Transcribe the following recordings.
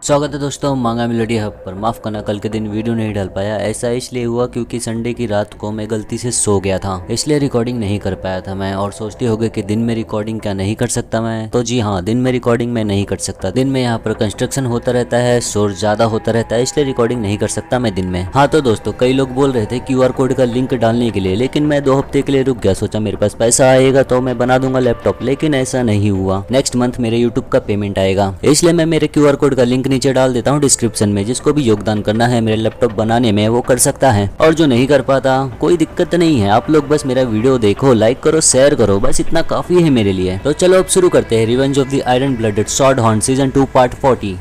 स्वागत है दोस्तों मांगा मेलोडी हब पर। माफ करना कल के दिन वीडियो नहीं डाल पाया। ऐसा इसलिए हुआ क्योंकि संडे की रात को मैं गलती से सो गया था, इसलिए रिकॉर्डिंग नहीं कर पाया था मैं। और सोचते होगे कि दिन में रिकॉर्डिंग क्या नहीं कर सकता मैं? तो जी हाँ, दिन में रिकॉर्डिंग मैं नहीं कर सकता। दिन में यहाँ पर कंस्ट्रक्शन होता रहता है, शोर ज्यादा होता रहता है, इसलिए रिकॉर्डिंग नहीं कर सकता मैं दिन में। हाँ तो दोस्तों, कई लोग बोल रहे थे QR कोड का लिंक डालने के लिए, लेकिन मैं 2 हफ्ते के लिए रुक गया। सोचा मेरे पास पैसा आएगा तो मैं बना दूंगा लैपटॉप, लेकिन ऐसा नहीं हुआ। नेक्स्ट मंथ मेरे यूट्यूब का पेमेंट आएगा, इसलिए मैं मेरे QR कोड का लिंक नीचे डाल देता हूँ डिस्क्रिप्शन में। जिसको भी योगदान करना है मेरे लैपटॉप बनाने में वो कर सकता है, और जो नहीं कर पाता कोई दिक्कत नहीं है। आप लोग बस मेरा वीडियो देखो, लाइक करो, शेयर करो, बस इतना काफी है मेरे लिए। तो चलो अब शुरू करते हैं revenge of the iron blooded sword horn season 2 part 40।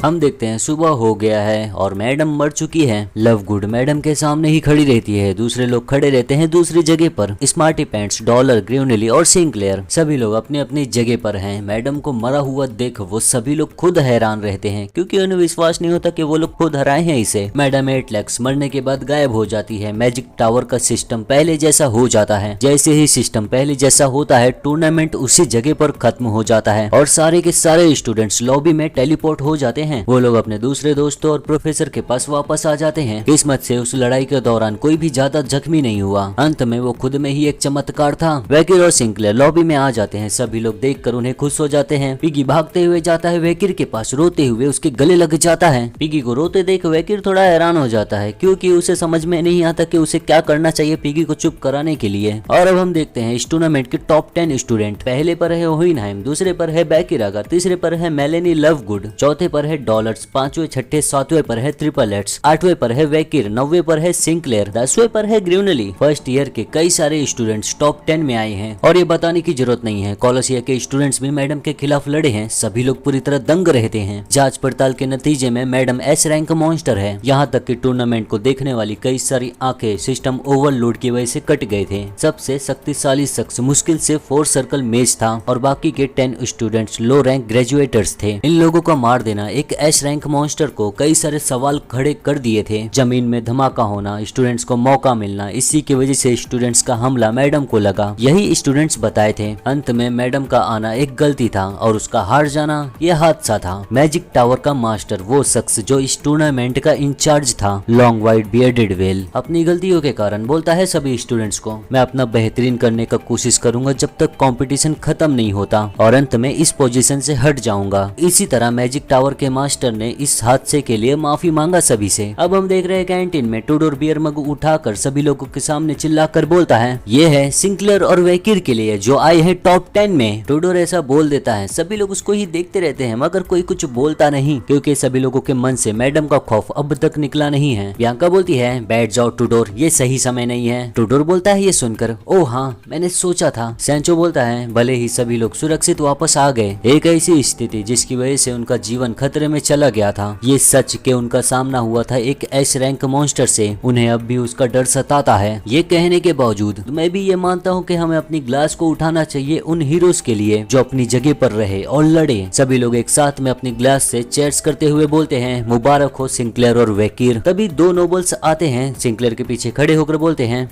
हम देखते हैं सुबह हो गया है और मैडम मर चुकी है। लवगुड मैडम के सामने ही खड़ी रहती है, दूसरे लोग खड़े रहते हैं दूसरी जगह पर। स्मार्टी पैंट्स, डॉलर, ग्रेनुली और सिंक्लेयर सभी लोग अपनी अपनी जगह पर हैं। मैडम को मरा हुआ देख वो सभी लोग खुद हैरान रहते हैं, क्योंकि उन्हें विश्वास नहीं होता कि वो लोग खुद हराए हैं इसे। मैडम एटलैक्स मरने के बाद गायब हो जाती है। मैजिक टावर का सिस्टम पहले जैसा हो जाता है। जैसे ही सिस्टम पहले जैसा होता है, टूर्नामेंट उसी जगह पर खत्म हो जाता है और सारे के सारे स्टूडेंट्स लॉबी में टेलीपोर्ट हो जाते हैं। वो लोग अपने दूसरे दोस्तों और प्रोफेसर के पास वापस आ जाते हैं। किस्मत से उस लड़ाई के दौरान कोई भी ज्यादा जख्मी नहीं हुआ। अंत में वो खुद में ही एक चमत्कार था। वैकिर और सिंक्लेयर लॉबी में आ जाते हैं। सभी लोग देखकर उन्हें खुश हो जाते हैं। पिगी भागते हुए जाता है वैकिर के पास, रोते हुए उसके गले लग जाता है। पिगी को रोते देख वैकिर थोड़ा हैरान हो जाता है, क्योंकि उसे समझ में नहीं आता कि उसे क्या करना चाहिए पिगी को चुप कराने के लिए। और अब हम देखते हैं इस टूर्नामेंट के टॉप 10 स्टूडेंट। पहले पर है होइनहाइम, दूसरे पर है बैकिरागर, तीसरे पर है मेलेनी लवगुड, चौथे पर है डॉलर्स, 5वें, 6ठे, 7वें पर है ट्रिपल एट्स, 8वें पर है वैकिर, 9वें पर है सिंक्लेयर, 10वें पर है ग्रेनुली। फर्स्ट ईयर के कई सारे स्टूडेंट्स टॉप 10 में आए हैं और ये बताने की जरूरत नहीं है, कॉलेजिया के स्टूडेंट्स भी मैडम के खिलाफ लड़े हैं। सभी लोग पूरी तरह दंग रहते हैं। जांच पड़ताल के नतीजे में मैडम S रैंक मॉन्स्टर है। यहाँ तक कि टूर्नामेंट को देखने वाली कई सारी आंखें सिस्टम ओवरलोड की वजह से कट गए थे। सबसे शक्तिशाली शख्स मुश्किल से 4 सर्कल मेज था और बाकी के 10 स्टूडेंट्स लो रैंक ग्रेजुएटर्स थे। इन लोगों को मार देना एक S रैंक मॉन्स्टर को कई सारे सवाल खड़े कर दिए थे। जमीन में धमाका होना, स्टूडेंट्स को मौका मिलना, इसी की वजह से स्टूडेंट्स का हमला मैडम को लगा, यही स्टूडेंट्स बताए थे। अंत में मैडम का आना एक गलती था और उसका हार जाना यह हादसा था। मैजिक टावर का मास्टर, वो शख्स जो इस टूर्नामेंट का इंचार्ज था, लॉन्ग वाइट बियर्डेड वेल, अपनी गलतियों के कारण बोलता है सभी स्टूडेंट्स को, मैं अपना बेहतरीन करने का कोशिश करूंगा जब तक कंपटीशन खत्म नहीं होता, और अंत में इस पोजीशन से हट जाऊंगा। इसी तरह मैजिक टावर के मास्टर ने इस हादसे के लिए माफी मांगा सभी से। अब हम देख रहे हैं कैंटीन में टूडोर बियर मग उठाकर सभी लोगों के सामने चिल्लाकर बोलता है, ये है सिंक्लेयर और वैकिर के लिए जो आए हैं टॉप 10 में। टूडोर ऐसा बोल देता है, सभी लोग उसको ही देखते रहते हैं मगर कोई कुछ बोलता नहीं, क्योंकि सभी लोगों के मन से मैडम का खौफ अब तक निकला नहीं है। बियांका बोलती है, बैठ जाओ टूडोर, ये सही समय नहीं है। टूडोर बोलता है ये सुनकर, ओ हाँ मैंने सोचा था। सैंचो बोलता है, भले ही सभी लोग सुरक्षित वापस आ गए, एक ऐसी स्थिति जिसकी वजह से उनका जीवन खतरे में चला गया था। ये सच के उनका सामना हुआ था एक S रैंक मॉन्स्टर से, उन्हें अब भी उसका डर सताता है। ये कहने के बावजूद मैं भी ये मानता हूँ कि हमें अपनी ग्लास को उठाना चाहिए उन हीरोज के लिए जो अपनी जगह पर रहे और लड़े। सभी लोग एक साथ में अपनी ग्लास से चेयर्स करते हुए बोलते हैं, मुबारक हो सिंक्लेयर और वैकिर। तभी 2 नोबल्स आते हैं, सिंक्लेयर के पीछे खड़े होकर बोलते हैं,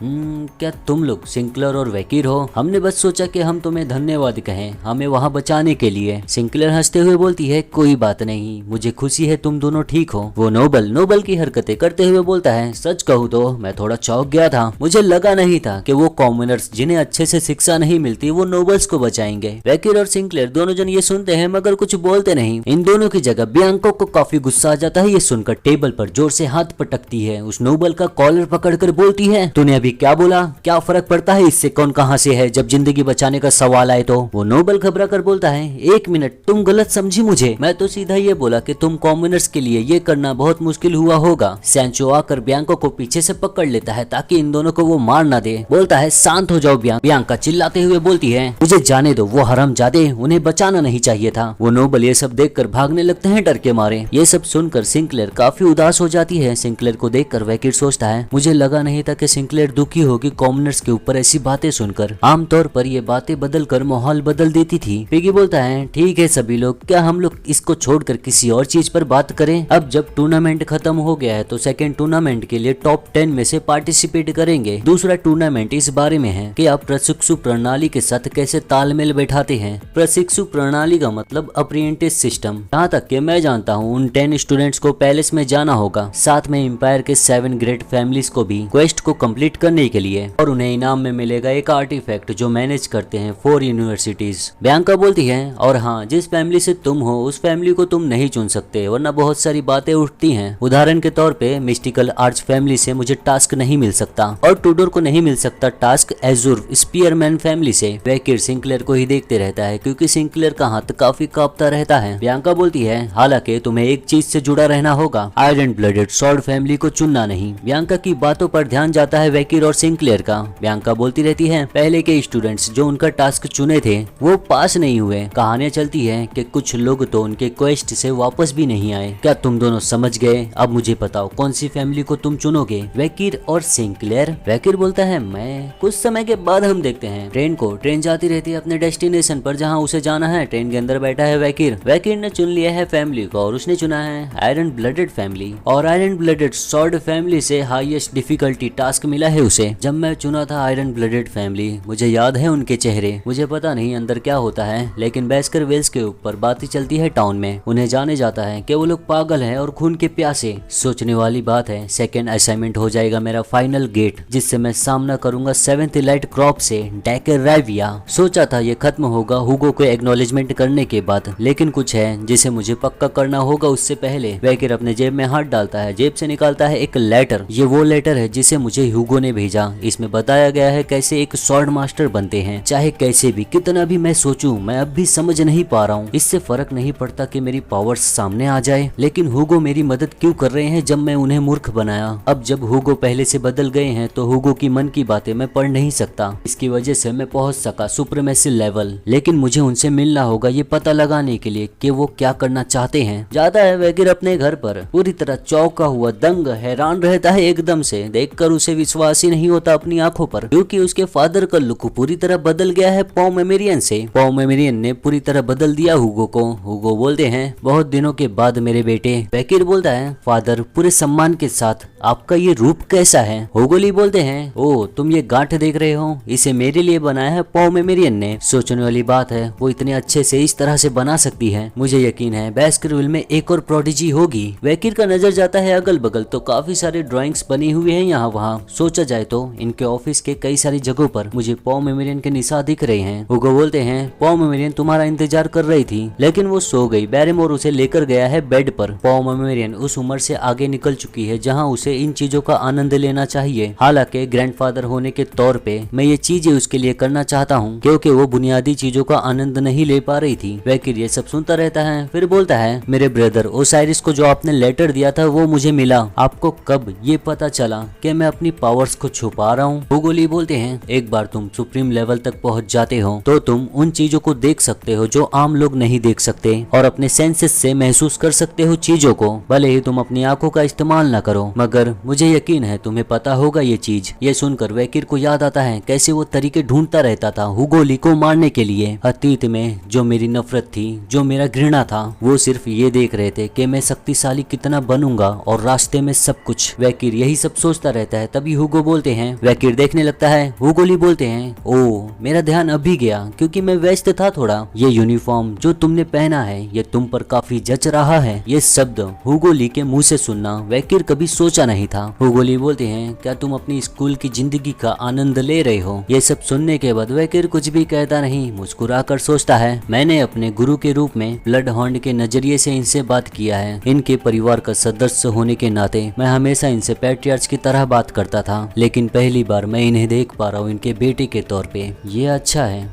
क्या तुम लोग सिंक्लेयर और वैकिर हो? हमने बस सोचा कि हम तुम्हें धन्यवाद कहें हमें वहाँ बचाने के लिए। सिंक्लेयर हंसते हुए बोलती है, कोई बात नहीं, मुझे खुशी है तुम दोनों ठीक हो। वो नोबल की हरकतें करते हुए बोलता है, सच कहूँ तो मैं थोड़ा चौंक गया था, मुझे लगा नहीं था कि वो कॉमनर्स जिन्हें अच्छे से शिक्षा नहीं मिलती वो नोबल्स को बचाएंगे। वैकिर और सिंक्लेयर दोनों जन ये सुनते हैं मगर कुछ बोलते नहीं। इन दोनों की जगह बियांको को काफी गुस्सा आ जाता है ये सुनकर। टेबल पर जोर से हाथ पटकती है, उस नोबल का कॉलर पकड़कर बोलती है, तूने अभी क्या बोला? क्या फर्क पड़ता है इससे कौन कहाँ से है, जब जिंदगी बचाने का सवाल आए तो। वो नोबल घबरा कर बोलता है, 1 मिनट, तुम गलत समझी मुझे, मैं तो सीधा ये बोला बोला कि तुम कॉमनर्स के लिए ये करना बहुत मुश्किल हुआ होगा। सैंचो आकर बियांका को पीछे से पकड़ लेता है ताकि इन दोनों को वो मार ना दे। बोलता है शांत हो जाओ। बियांका चिल्लाते हुए बोलती है मुझे जाने दो, वो हरामजादे, उन्हें बचाना नहीं चाहिए था। वो नोबल ये सब देखकर भागने लगते हैं डर के मारे। ये सब सुनकर सिंक्लेयर काफी उदास हो जाती है। सिंक्लेयर को देखकर वैकिर सोचता है मुझे लगा नहीं था कि सिंक्लेयर दुखी होगी कॉमनर्स के ऊपर ऐसी बातें सुनकर। आमतौर पर ये बातें बदल कर माहौल बदल देती थी। पिगी बोलता है ठीक है सभी लोग, क्या हम लोग इसको छोड़कर किसी और चीज पर बात करें? अब जब टूर्नामेंट खत्म हो गया है तो सेकंड टूर्नामेंट के लिए टॉप 10 में से पार्टिसिपेट करेंगे। दूसरा टूर्नामेंट इस बारे में है कि आप प्रशिक्षु प्रणाली के साथ कैसे तालमेल बैठाते हैं। प्रशिक्षु प्रणाली का मतलब अप्रेंटिस सिस्टम। जहाँ तक कि मैं जानता हूँ उन 10 स्टूडेंट्स को पैलेस में जाना होगा, साथ में एम्पायर के 7 ग्रेट फैमिलीज को भी क्वेस्ट को कंप्लीट करने के लिए, और उन्हें इनाम में मिलेगा एक आर्टिफैक्ट जो मैनेज करते हैं 4 यूनिवर्सिटीज। बियांका बोलती है और हाँ, जिस फैमिली से तुम हो उस फैमिली को तुम नहीं चुन सकते वरना बहुत सारी बातें उठती हैं। उदाहरण के तौर पे मिस्टिकल आर्च फैमिली से मुझे टास्क नहीं मिल सकता और टूडोर को नहीं मिल सकता टास्क एजुर स्पीयरमैन फैमिली से। वैकिर सिंक्लेयर को ही देखते रहता है क्योंकि सिंक्लेयर का हाथ काफी कांपता रहता है। बियांका बोलती है हालांकि तुम्हें एक चीज से जुड़ा रहना होगा, आयरन ब्लडेड सॉर्ड फैमिली को चुनना नहीं। बियांका की बातों पर ध्यान जाता है वैकिर और सिंक्लेयर का। बियांका बोलती रहती है पहले के स्टूडेंट्स जो उनका टास्क चुने थे वो पास नहीं हुए। कहानियां चलती है कि कुछ लोग तो उनके क्वेस्ट से वापस भी नहीं आए। क्या तुम दोनों समझ गए? अब मुझे बताओ कौन सी फैमिली को तुम चुनोगे? वैकिर और सिंक्लेयर। वैकिर बोलता है मैं। कुछ समय के बाद हम देखते हैं ट्रेन जाती रहती है अपने डेस्टिनेशन पर जहाँ उसे जाना है। ट्रेन के अंदर बैठा है वैकिर। वैकिर ने चुन लिया है फैमिली को और उसने चुना है आयरन ब्लडेड फैमिली, और आयरन ब्लडेड सॉर्ड फैमिली से हाईएस्ट डिफिकल्टी टास्क मिला है उसे। जब मैं चुना था आयरन ब्लडेड फैमिली, मुझे याद है उनके चेहरे। मुझे पता नहीं अंदर क्या होता है, लेकिन बैस्कर वेल्स के ऊपर बातें चलती है टाउन में। उन्हें जाने जाता है कि वो लोग पागल हैं और खून के प्यासे। सोचने वाली बात है, सेकंड असाइनमेंट हो जाएगा मेरा फाइनल गेट, जिससे मैं सामना करूंगा 7th इलाइट क्रॉप से डेकर राइविया। सोचा था ये खत्म होगा हुगो को एक्नॉलेजमेंट करने के बाद, लेकिन कुछ है जिसे मुझे पक्का करना होगा उससे पहले। वैकिर अपने जेब में हाथ डालता है, जेब से निकालता है एक लेटर। ये वो लेटर है जिसे मुझे हुगो ने भेजा। इसमें बताया गया है कैसे एक स्वॉर्ड मास्टर बनते हैं। चाहे कैसे भी, कितना भी मैं सोचूं, मैं अब भी समझ नहीं पा रहा हूँ। इससे फर्क नहीं पड़ता कि मेरी पावर्स सामने आ जाए, लेकिन हुगो मेरी मदद क्यों कर रहे हैं जब मैं उन्हें मूर्ख बनाया। अब जब हुगो पहले से बदल गए हैं तो हुगो की मन की बातें मैं पढ़ नहीं सकता। इसकी वजह से मैं पहुंच सका सुप्रीमेसी लेवल, लेकिन मुझे उनसे मिलना होगा ये पता लगाने के लिए कि वो क्या करना चाहते हैं। जाता है वैकिर अपने घर पर, पूरी तरह चौंका हुआ, दंग, हैरान रहता है एकदम से। देखकर उसे विश्वास ही नहीं होता अपनी आंखों पर, क्योंकि उसके फादर का लुक पूरी तरह बदल गया है पॉ मेमोरियन से। पॉ मेमोरियन ने पूरी तरह बदल दिया हुगो को। हुगो बोलते हैं बहुत दिनों के बाद मेरे बेटे। वैकिर बोलता है फादर पूरे सम्मान के साथ आपका ये रूप कैसा है? हुगोली बोलते हैं ओ तुम ये गांठ देख रहे हो, इसे मेरे लिए बनाया है पॉ मेमोरियन ने। सोचने वाली बात है, वो इतने अच्छे से इस तरह से बना सकती है। मुझे यकीन है बैस्करविल में एक और प्रोडिजी होगी। वैकिर का नजर जाता है अगल बगल तो काफी सारे ड्राइंग्स बनी हुई हैं यहाँ वहाँ। सोचा जाए तो इनके ऑफिस के कई सारी जगहों पर मुझे पॉ मेमोरियन के निशान दिख रहे हैं। हुगो बोलते हैं पॉ मेमोरियन तुम्हारा इंतजार कर रही थी, लेकिन वो सो गई। बैरेमोर उसे लेकर गया है बेड पर। पॉ मेमोरियन उस उम्र से आगे निकल चुकी है जहाँ उसे इन चीजों का आनंद लेना चाहिए। हालांकि ग्रैंडफादर होने के तौर पे मैं ये चीजें उसके लिए करना चाहता हूँ, क्योंकि वो बुनियादी चीजों का आनंद नहीं ले पा रही थी। वैकिर ये सब सुनता रहता है, फिर बोलता है मेरे ब्रदर ओसाइरिस को जो आपने लेटर दिया था वो मुझे मिला। आपको कब ये पता चला कि मैं अपनी पावर्स को छुपा रहा हूँ? हुगोली बोलते हैं एक बार तुम सुप्रीम लेवल तक पहुँच जाते हो तो तुम उन चीजों को देख सकते हो जो आम लोग नहीं देख सकते, और अपने सेंसेस से महसूस कर सकते हो चीजों को, भले ही तुम अपनी आंखों का इस्तेमाल न करो। मगर मुझे यकीन है तुम्हें पता होगा ये चीज। ये सुनकर वैकिर को याद आता है कैसे वो तरीके ढूंढता रहता था हुगोली को मारने के लिए। अतीत में जो मेरी नफरत थी, जो मेरा घृणा था, वो सिर्फ ये देख रहे थे कि मैं शक्तिशाली कितना बनूंगा और रास्ते में सब कुछ। वैकिर यही सब सोचता रहता है। तभी हुगो बोलते हैं, वैकिर देखने लगता है। हुगोली बोलते हैं ओ मेरा ध्यान अभी गया क्योंकि मैं व्यस्त था थोड़ा। ये यूनिफॉर्म जो तुमने पहना है ये तुम पर काफी जच रहा है। ये शब्द हुगोली के मुंह से सुनना वैकिर कभी सोचा नहीं था। हुगोली बोलते हैं क्या तुम अपनी स्कूल की जिंदगी का आनंद ले रहे हो? ये सब सुनने के बाद वैकिर कुछ भी कहता नहीं, मुस्कुराकर सोचता है मैंने अपने गुरु के रूप में ब्लड हॉर्न के नजरिए से इनसे बात किया है। इनके परिवार का सदस्य होने के नाते मैं हमेशा इनसे पैट्रियार्च की तरह बात करता था, लेकिन पहली बार मैं इन्हें देख पा रहा हूँ इनके बेटे के तौर पे। ये अच्छा है।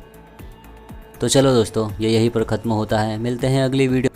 तो चलो दोस्तों, ये यहीं पर खत्म होता है। मिलते हैं अगली वीडियो।